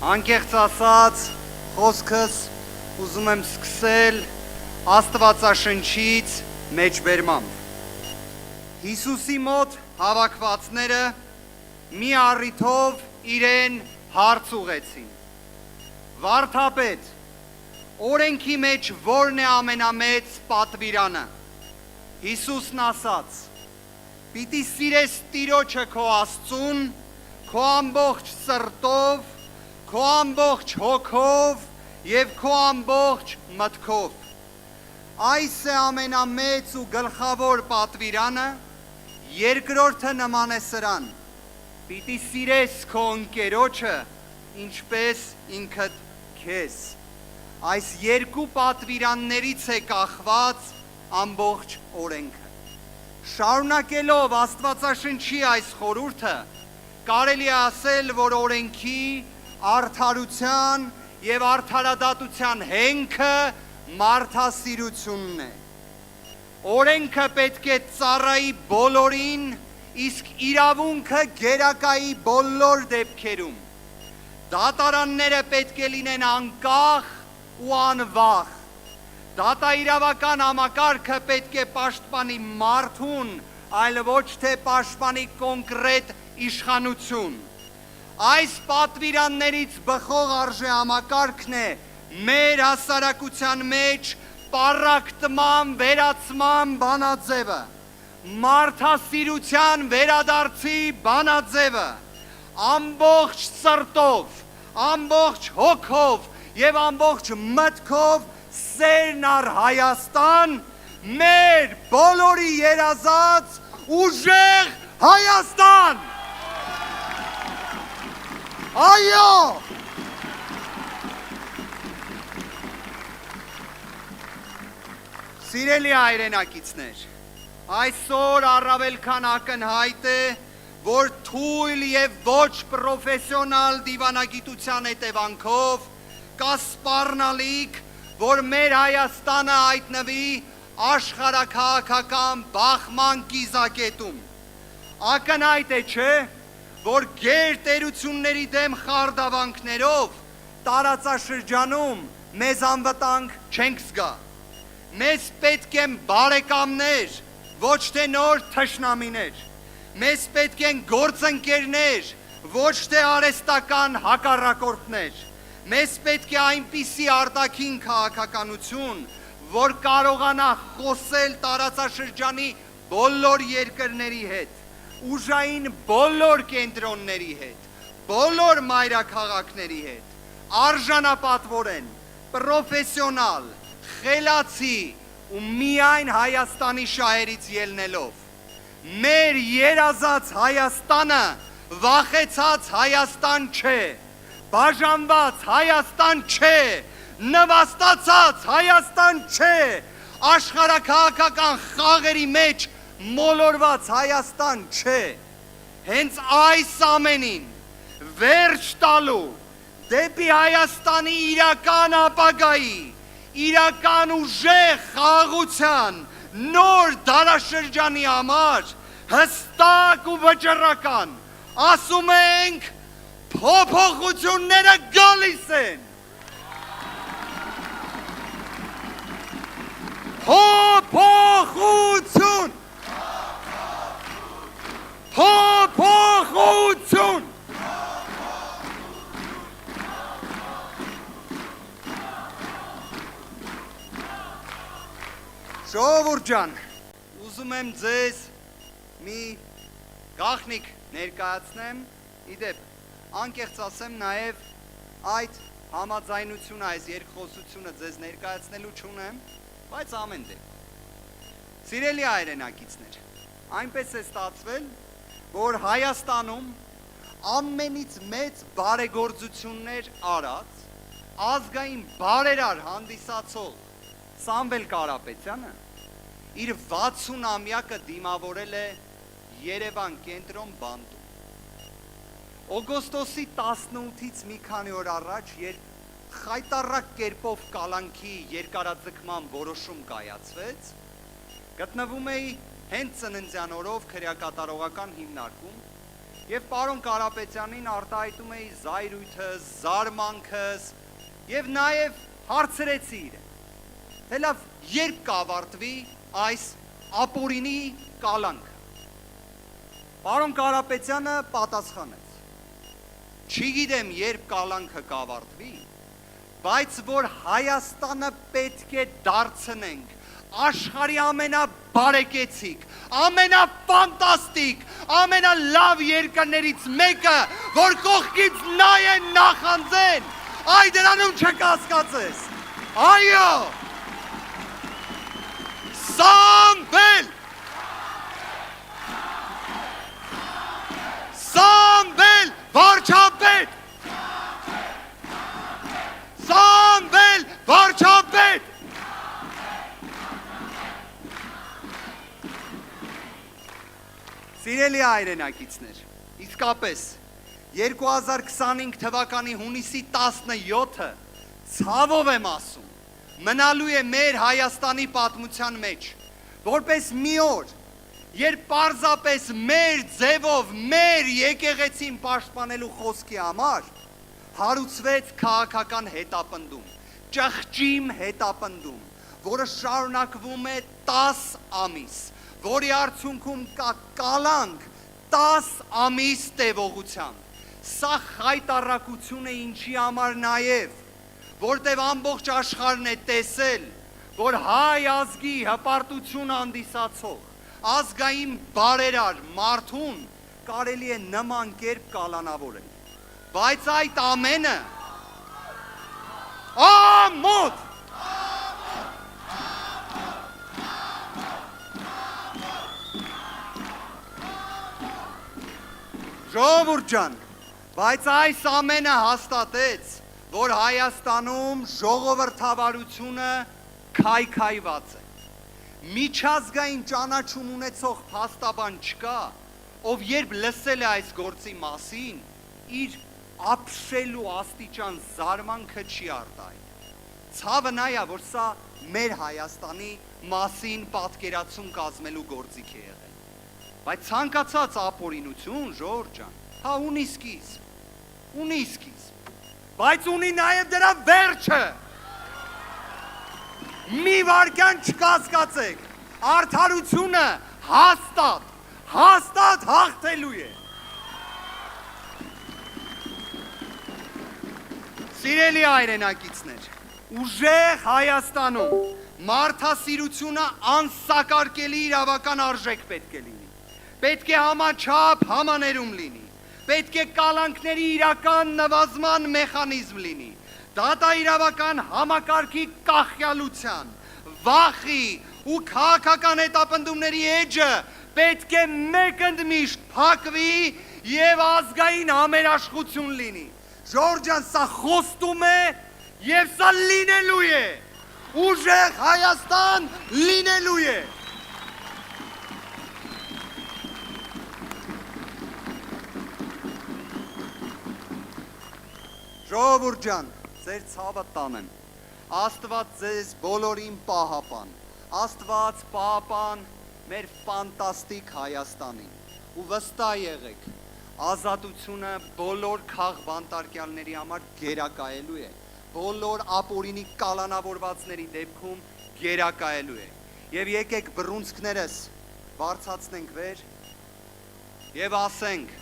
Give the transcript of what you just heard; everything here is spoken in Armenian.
Անկեղծ ասած, խոսքս ուզում եմ սկսել Աստվածաշնչից մեջբերմամբ։ Հիսուսի մոտ հավաքվածները մի առիթով իրեն հարց ուղեցին. Վարդապետ, օրենքի մեջ որն է ամենամեծ պատվիրանը։ Հիսուսն ասաց. Պիտի սիրես Տիրոջը քո Աստծուն, քո ամբողջ սրտով, քո ամբողջ հոգով և քո ամբողջ մտքով։ Այս է ամենամեծ ու գլխավոր պատվիրանը, երկրորդը նման է սրան. Պիտի սիրես քո ընկերոջը, ինչպես ինքդ քեզ։ Այս երկու պատվիրաններից է կախված ամբողջ օրենքը։ Շարունակելով Աստվածաշնչի այս խորհուրդը, կարելի է ասել, որ օրենքի արդարության և արդարադատության հենքը մարդասիրությունն է։ Օրենքը պետք է ծառայի բոլորին, իսկ իրավունքը գերակայի բոլոր դեպքերում։ Դատարանները պետք է լինեն անկախ ու անվախ։ Դատաիրավական համակարգը պետք է պաշտպանի մարդուն, այլ ոչ թե պաշտպանի կոնկրետ իշխանություն։ Այս պատվիրաններից բխող արժեհամակարգն է մեր հասարակության մեջ պառակտման վերացման բանաձևը, մարդասիրության վերադարձի բանաձևը, ամբողջ սրտով, ամբողջ հոգով և ամբողջ մտքով սերն առ Հայաստան, մեր բոլորի երազած ուժեղ Հայաստան։ Այո։ Սիրելի հայրենակիցներ, այսօր առավել քան ակնհայտ է, որ թույլ և ոչ պրոֆեսիոնալ դիվանագիտության հետևանքով կա սպառնալիք, որ մեր Հայաստանը հայտնվի աշխարհաքաղաքական բախման կիզակետում։ Ակնհայտ է, չէ, որ գերտերությունների դեմ խարդավանքներով տարածաշրջանում մեզ անվտանգ չենք զգա։ Մեզ պետք են բարեկամներ, ոչ թե նոր թշնամիներ։ Մեզ պետք են գործընկերներ, ոչ թե արհեստական հակառակորդներ։ Մեզ պետք է այնպիսի արտաքին քաղաքականություն, որ կարողանա խոսել տարածաշրջանի բոլոր երկրների հետ, ուժային բոլոր կենտրոնների հետ, բոլոր մայրաքաղաքների հետ, արժանապատվորեն, պրոֆեսիոնալ, խելացի ու միայն Հայաստանի շահերից ելնելով։ Մեր երազած Հայաստանը վախեցած Հայաստան չէ, բաժանված Հայաստան չէ, նվաստացած Հայաստան չէ, աշխարհաքաղաքական խաղերի մեջ մոլորված Հայաստան չէ։ Հենց այս ամենին վերջ տալու, դեպի Հայաստանի իրական ապագայի, իրական ուժեղ խաղաղության նոր դարաշրջանի համար հստակ ու վճռական ասում ենք փոփոխությունները գալիս են։ Փոփոխություն։ Փոփոխություն։ Ժողովուրդ ջան, ուզում եմ ձեզ մի գաղտնիք ներկայացնեմ, իդեպ, անկեղծ ասեմ նաև այդ համաձայնությունը, այս երկխոսությունը ձեզ ներկայացնելու չունեմ, բայց ամեն դեպքում։ Սիրելի հայրենակիցներ, այնպես է ստացվել, որ Հայաստանում ամենից մեծ բարեգործություններ արած, ազգային բարերար հանդիսացող Սամվել Կարապետյանը իր 60-ամյակը դիմավորել է Երևան կենտրոն բանտում։ Օգոստոսի 18-ից մի քանի օր առաջ, երբ խայտառակ կերպով կալանքի երկարաձգման որոշում կայացվեց, գտնվում էի հենց ծննդյան օրով քրեակատարողական հիմնարկում Եվ պարոն Կարապետյանին արտահայտում էի զայրույթս, զարմանքս եւ նաեւ հարցրեցի իրեն, թե լավ երբ կավարտվի այս ապօրինի կալանքը։ Պարոն Կարապետյանը պատասխանեց. չգիտեմ երբ կալանքը կավարտվի, բայց որ Հայաստանը պետք է դարձնենք աշխարհի ամենաբարեկեցիկ, ամենաֆանտաստիկ, ամենալավ երկրներից մեկը, որ կողքից նայեն, նախանձեն, այ դրանում չկասկածես, այո, Սամվել, Սամվել վարչապետ, Սամվել վարչապետ, Սիրելի հայրենակիցներ, իսկապես 2025 թվականի հունիսի 17-ը ցավով եմ ասում, մնալու է մեր Հայաստանի պատմության մեջ, որպես մի օր, երբ պարզապես մեր ձևով, մեր եկեղեցին պաշտպանելու խոսքի համար հարուցվեց քաղաքական հետապնդում, ճղճիմ հետապնդում, որը շարունակվում է 10 ամիս, որի արդյունքում կա կալանք 10 ամիս տևողությամբ։ Սա խայտառակություն է ինչի համար նաև, որտև ամբողջ աշխարհն է տեսել, որ հայ ազգի հպարտություն հանդիսացող, ազգային բարերար մարդուն կարելի է նման կերպ կալանավորել։ Բայց այդ ամենը ամոթ Ժողովուրդ ջան, բայց այս ամենը հաստատեց, որ Հայաստանում ժողովրդավարությունը քայքայված է։ Միջազգային ճանաչում ունեցող փաստաբան չկա, ով երբ լսել է այս գործի մասին, իր ապշելու աստիճան զարմանքը չի արտահայտել։ Ցավը նա է, որ սա մեր Հայաստանի մասին պատկերացում կազմելու գործիք է եղել։ Բայց ցանկացած ապօրինություն, Ժորժ ջան, հա ունի սկիզբ, բայց ունի նաև դրա վերջը։ Մի վարքյան չկասկածեք, արդարությունը հաստատ հաղթելու է։ Սիրելի հայրենակիցներ, ուժեղ Հայաստանում մարդասիրությունը անսակարկելի իրավական արժեք պետք է լինի։ Պետք է համաչափ համաներում լինի, պետք է կալանքների իրական նվազման մեխանիզմ լինի, դատաիրավական համակարգի կախյալության, վախի ու քաղաքական հետապնդումների էջը պետք է մեկընդմիշտ փակվի եւ ազգային համերաշխություն լինի։ Ժորժ ջան, սա խոստում է եւ սա լինելու է։ Ուժեղ Հայաստան լինելու է։ Ժողովուրդ ջան, ձեր ցավը տանեմ, Աստված ձեզ բոլորին պահապան, Աստված պահապան մեր ֆանտաստիկ Հայաստանին, ու վստահ եղեք, ազատությունը բոլոր քաղբանտարկյալների համար գերակայելու է, բոլոր ապօրինի կալանավորվածների դեպքում գերակայելու է, և եկեք բռունցքներս բարձրացնենք վեր և ասենք,